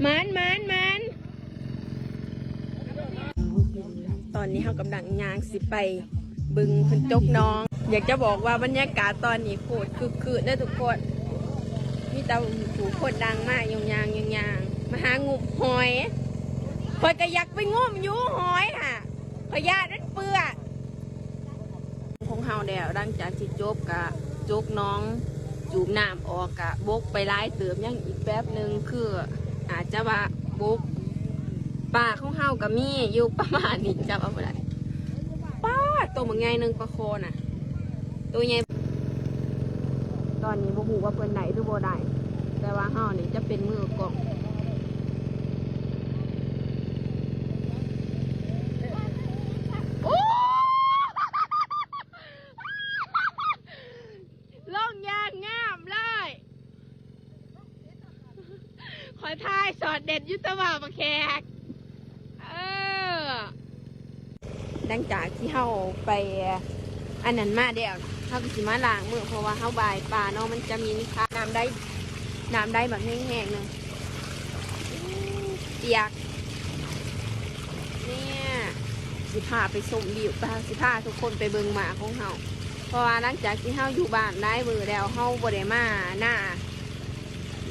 มันตอนนี้เขากำลังย่างสิไปบึงเพิ่นจกน้อง อยากจะบอกว่าบรรยากาศตอนนี้โคตรคือได้ทุกคนมีแต่ผู้คนดังมากยางมาหางุบหอยคอยกระยักไปงมอยู่หอยค่ะพยานั้นเปื้อของเฮาเดียวดังจากที่จกน้องจูบน้ำออกกะบกไปไล่เติมยังอีกแป๊บหนึ่งคืออาจจะว่าบกป่าของเฮากับมีอยู่ประมาณนี้จำเอาไปได้ป้าตัวเหมือนไงนึงประโคน่ะตัวใหญ่ตอนนี้บ่ฮู้ว่าเพิ่นไหนหรือบ่ได้แต่ว่าเฮานี่จะเป็นมือกล่องล่องยางงามเลยขอทายสอดเด็ดยุทธว่าประแขกหลังจากที่เฮาไปอันนั้นมาเดียวเฮาก็สิมาล้างมือเพราะว่าเฮาบายปลาเนาะมันจะมีค่าน้ำได้แบบแห้งๆนึงเปียกเนี่ยสิพาไปส่งบิวสิพาทุกคนไปเบิ่งหมาของเฮาเพราะว่าหลังจากที่เฮาอยู่บ้านได้มือแล้วเฮาบ่ได้มาหน้า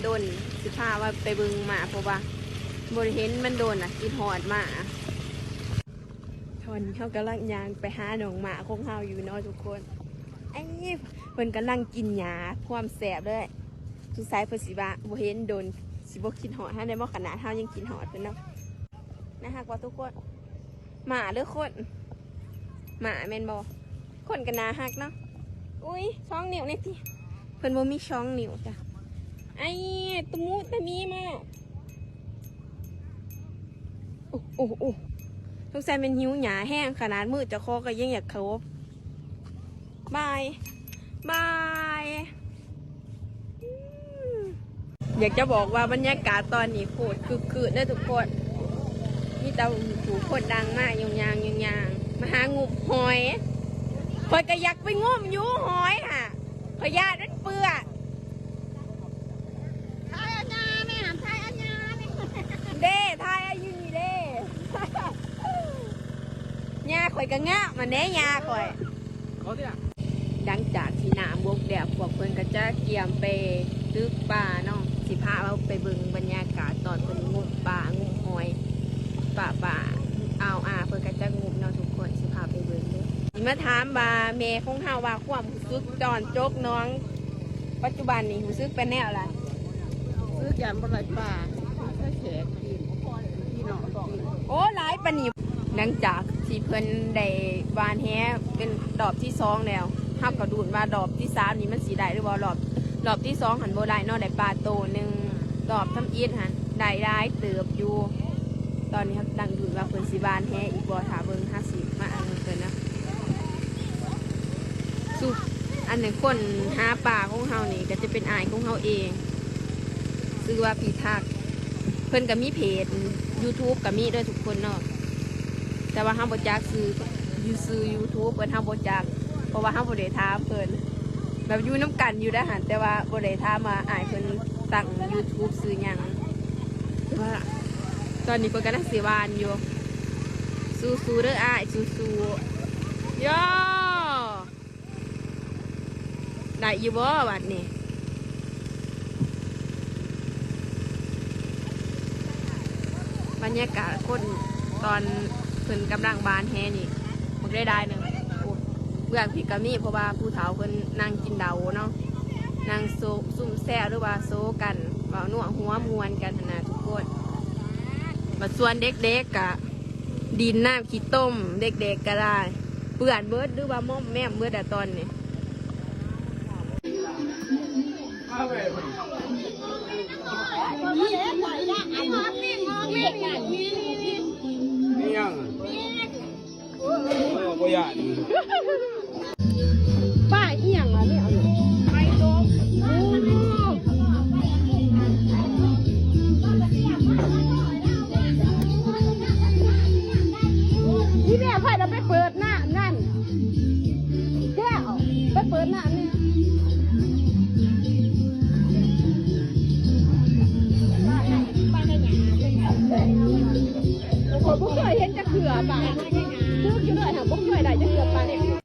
โดนสิพาว่าไปเบิ่งหมาเพราะว่าบ่ได้เห็นมันโดนกินหอดหมาตอนนี้เขากำลังยางไปหาหนองหมาของเฮาอยู่เนาะทุกคนไอ้นี่เพิ่นกำลังกินหญ้าความแสบเลยทุกสายเพิ่นสิว่าบ่เห็นโดนสิบ่กินหอดถ้าได้บ่ขนาดเฮายังกินหอดเพิ่นเนาะนะคะว่าทุกคนหมาหรือคนหมาแม่นบ่คนกันนาฮักเนาะอุ้ยช่องนิ้วนี่ติเพิ่นบ่มีช่องนิ้วจ้ะไอ้ตะมูตะมีมาโอ้ทุกสายเป็นหิวหญ้าแห้งขนาดมืดจะคอก็ยังอยากเขาบายอยากจะบอกว่าบรรยากาศตอนนี้โคตรคือได้ทุกคนมีแต่ผู้คนดังมากยางมาหางุบหอยคอยกระยักไปงมอยู่หอยค่ะพยานั้นเปื้อทายอัญญาไม่หามทายอัญญาเด้ทายอายุนี่เด้ยาข่อยกระงะมันเด้ยาข่อยดังจากที่น้ำบกแดดพวกเพิ่นก็จะเกี่ยมไปตึกป่าเนาะสิพาเราไปเบิ่งบรรยากาศตอนเพิ่นงมป่างมหอยป่าเอาเพิ่นก็จะงมเนาะทุกคนสิพาไปเบิ่งเลยสิมาถามว่าแม่ของเฮาว่าความรู้สึกตอนจกน้องปัจจุบันนี่รู้สึกเป็นแนวอะไรซื้อยำปลาป่าใช้แขกพี่น้องโอ้หลายปนิบหลังจากที่เพิ่นได้วานแฮเป็นดอกที่2แล้วห้ามกระดูดว่าดอกที่3นี่มันสีได้หรือว่ารอบที่2หันโบได้นอได้ปลาโตนึงดอกทำอีทหันได้เติบอยู่ตอนนี้ครับดังดูดว่าเพิ่นสิวานแฮอีกบ่ถาเบิ่ง50มาอันนึงเพิ่นนะสุอันหนึ่งคนหาปลาของเฮานี่ก็จะเป็นอายของเฮาเองชื่อว่าพี่ทักเพิ่นก็มีเพจ YouTube ก็มีด้วยทุกคนเนาะแต่ว่าเฮาบ่จักซื้อ YouTube เพิ่นเฮาบ่จักเพราะว่าเฮาบ่ได้ถามเพิ่นแบบอยู่น้ำกันอยู่ได้หันแต่ว่าบ่ได้ถามมาอายเพิ่นตั้ง YouTube ซื้อหยังแต่ว่าตอนนี้เพิ่นกำลังสิวานอยู่สู้ๆเด้ออ้ายสู้ๆย่อได้อยู่บ่บัดนี้บรรยากาศคนตอนเพิ่นกำลังบานแฮนี่มันได้หนึ่งเบื้องพี่กามีเพราะว่าผู้เฒ่าเพิ่นนั่งกินเดาเนาะนั่งซุ่มแซ่หรือว่าโซกันเบาหนัวหัวมวนกันนะทุกคนมาส่วนเด็กๆกะดินน้ำขี้ต้มเด็กๆก็ได้เปื่อนเบิดหรือว่าม่อมแม่เบิดแต่ตอนนี้นี่ยังบ่อยากป้าเอียงอ่ะเนี่ยไปโดมนี่แม่ไฟเราไปเปิดหน้านั่นแก้ว บ่เคยเห็นจะเขือป่าซึกอยู่เลยค่ะบ่เคยได้จะเขือป่าเนี่ย